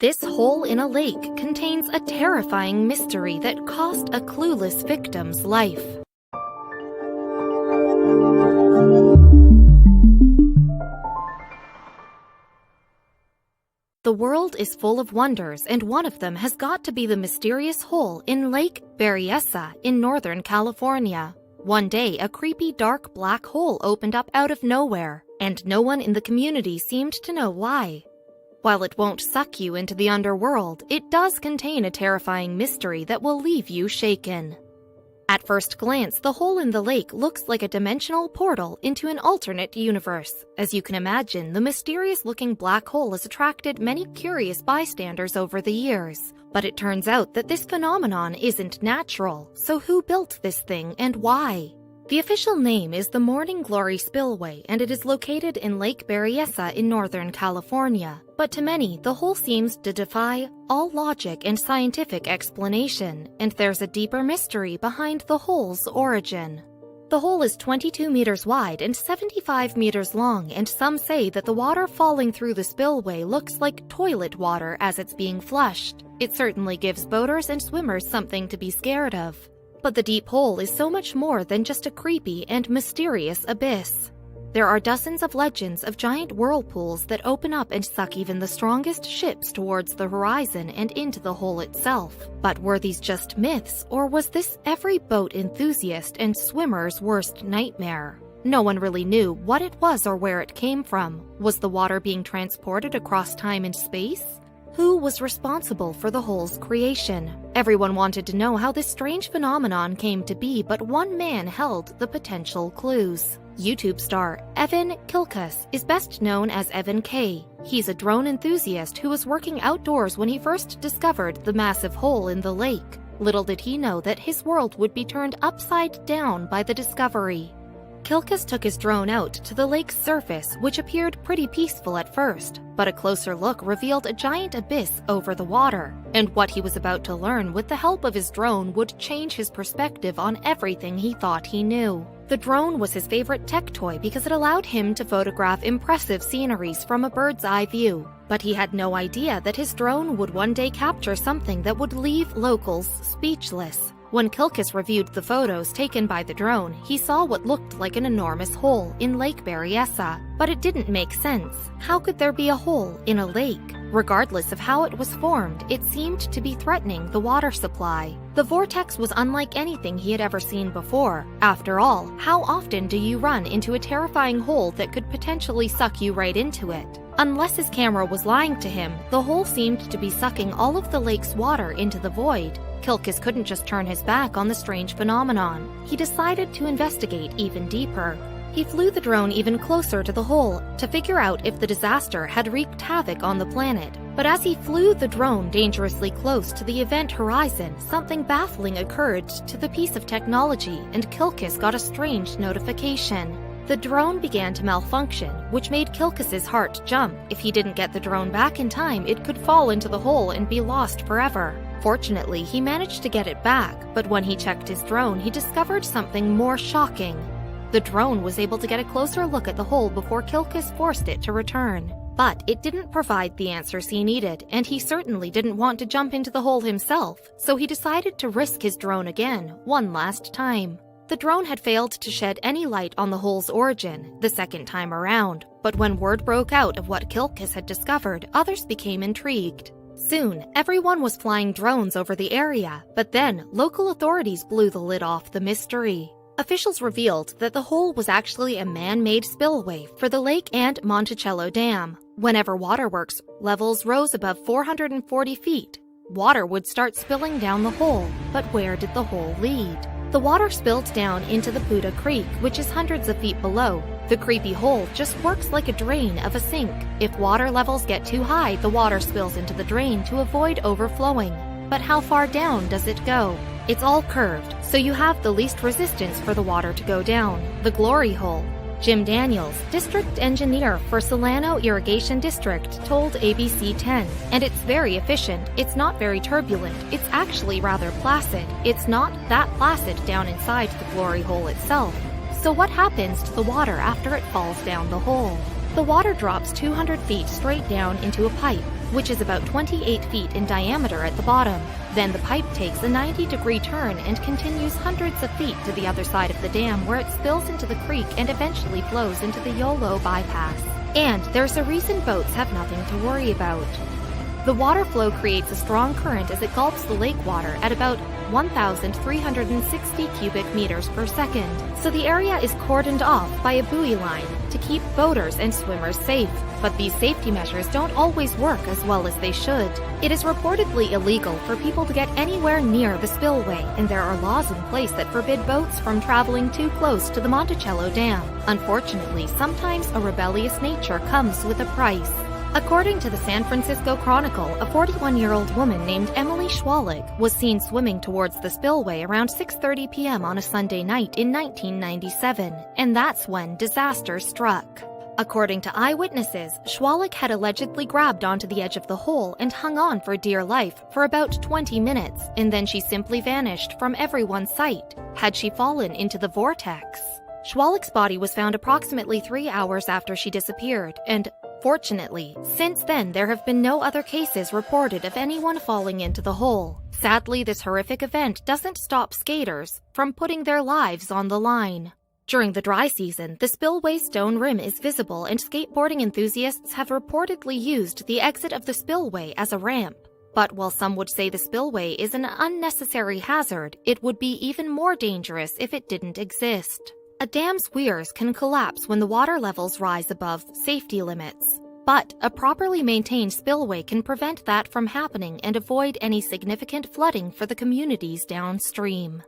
This hole in a lake contains a terrifying mystery that cost a clueless victim's life. The world is full of wonders, and one of them has got to be the mysterious hole in Lake Berryessa in Northern California. One day, a creepy dark black hole opened up out of nowhere, and no one in the community seemed to know why. While it won't suck you into the underworld, it does contain a terrifying mystery that will leave you shaken. At first glance, the hole in the lake looks like a dimensional portal into an alternate universe. As you can imagine, the mysterious-looking black hole has attracted many curious bystanders over the years. But it turns out that this phenomenon isn't natural, so who built this thing and why? The official name is the Morning Glory Spillway, and it is located in Lake Berryessa in Northern California. But to many, the hole seems to defy all logic and scientific explanation, and there's a deeper mystery behind the hole's origin. The hole is 22 meters wide and 75 meters long, and some say that the water falling through the spillway looks like toilet water as it's being flushed. It certainly gives boaters and swimmers something to be scared of. But the deep hole is so much more than just a creepy and mysterious abyss. There are dozens of legends of giant whirlpools that open up and suck even the strongest ships towards the horizon and into the hole itself. But were these just myths, or was this every boat enthusiast and swimmer's worst nightmare? No one really knew what it was or where it came from. Was the water being transported across time and space? Who was responsible for the hole's creation? Everyone wanted to know how this strange phenomenon came to be, but one man held the potential clues. YouTube star Evan Kilkus is best known as Evan K. He's a drone enthusiast who was working outdoors when he first discovered the massive hole in the lake. Little did he know that his world would be turned upside down by the discovery. Kilkus took his drone out to the lake's surface, which appeared pretty peaceful at first, but a closer look revealed a giant abyss over the water. And what he was about to learn with the help of his drone would change his perspective on everything he thought he knew. The drone was his favorite tech toy because it allowed him to photograph impressive sceneries from a bird's eye view. But he had no idea that his drone would one day capture something that would leave locals speechless. When Kilkus reviewed the photos taken by the drone, he saw what looked like an enormous hole in Lake Berryessa. But it didn't make sense. How could there be a hole in a lake? Regardless of how it was formed, it seemed to be threatening the water supply. The vortex was unlike anything he had ever seen before. After all, how often do you run into a terrifying hole that could potentially suck you right into it? Unless his camera was lying to him, the hole seemed to be sucking all of the lake's water into the void. Kilkus couldn't just turn his back on the strange phenomenon. He decided to investigate even deeper. He flew the drone even closer to the hole to figure out if the disaster had wreaked havoc on the planet. But as he flew the drone dangerously close to the event horizon, something baffling occurred to the piece of technology, and Kilkus got a strange notification. The drone began to malfunction, which made Kilkus's heart jump. If he didn't get the drone back in time, it could fall into the hole and be lost forever. Fortunately, he managed to get it back, but when he checked his drone, he discovered something more shocking. The drone was able to get a closer look at the hole before Kilkus forced it to return. But it didn't provide the answers he needed, and he certainly didn't want to jump into the hole himself, so he decided to risk his drone again, one last time. The drone had failed to shed any light on the hole's origin the second time around, but when word broke out of what Kilkus had discovered, others became intrigued. Soon, everyone was flying drones over the area, but then local authorities blew the lid off the mystery. Officials revealed that the hole was actually a man-made spillway for the lake and Monticello Dam. Whenever waterworks levels rose above 440 feet, water would start spilling down the hole. But where did the hole lead? The water spilled down into the Puda Creek, which is hundreds of feet below. The creepy hole just works like a drain of a sink. If water levels get too high, the water spills into the drain to avoid overflowing. But how far down does it go? It's all curved, so you have the least resistance for the water to go down, the glory hole. Jim Daniels, district engineer for Solano Irrigation District, told ABC 10, and it's very efficient, it's not very turbulent, it's actually rather placid. It's not that placid down inside the glory hole itself. So what happens to the water after it falls down the hole? The water drops 200 feet straight down into a pipe. which is about 28 feet in diameter at the bottom. Then the pipe takes a 90-degree turn and continues hundreds of feet to the other side of the dam, where it spills into the creek and eventually flows into the Yolo bypass. And there's a reason boats have nothing to worry about. The water flow creates a strong current as it gulps the lake water at about 1,360 cubic meters per second, so the area is cordoned off by a buoy line to keep boaters and swimmers safe. But these safety measures don't always work as well as they should. It is reportedly illegal for people to get anywhere near the spillway, and there are laws in place that forbid boats from traveling too close to the Monticello Dam. Unfortunately, sometimes a rebellious nature comes with a price. According to the San Francisco Chronicle, a 41-year-old woman named Emily Schwalik was seen swimming towards the spillway around 6:30 p.m. on a Sunday night in 1997, and that's when disaster struck. According to eyewitnesses, Schwalik had allegedly grabbed onto the edge of the hole and hung on for dear life for about 20 minutes, and then she simply vanished from everyone's sight. Had she fallen into the vortex? Schwalik's body was found approximately 3 hours after she disappeared, and fortunately, since then there have been no other cases reported of anyone falling into the hole. Sadly, this horrific event doesn't stop skaters from putting their lives on the line. During the dry season, the spillway's stone rim is visible, and skateboarding enthusiasts have reportedly used the exit of the spillway as a ramp. But while some would say the spillway is an unnecessary hazard, it would be even more dangerous if it didn't exist. A dam's weirs can collapse when the water levels rise above safety limits. But a properly maintained spillway can prevent that from happening and avoid any significant flooding for the communities downstream.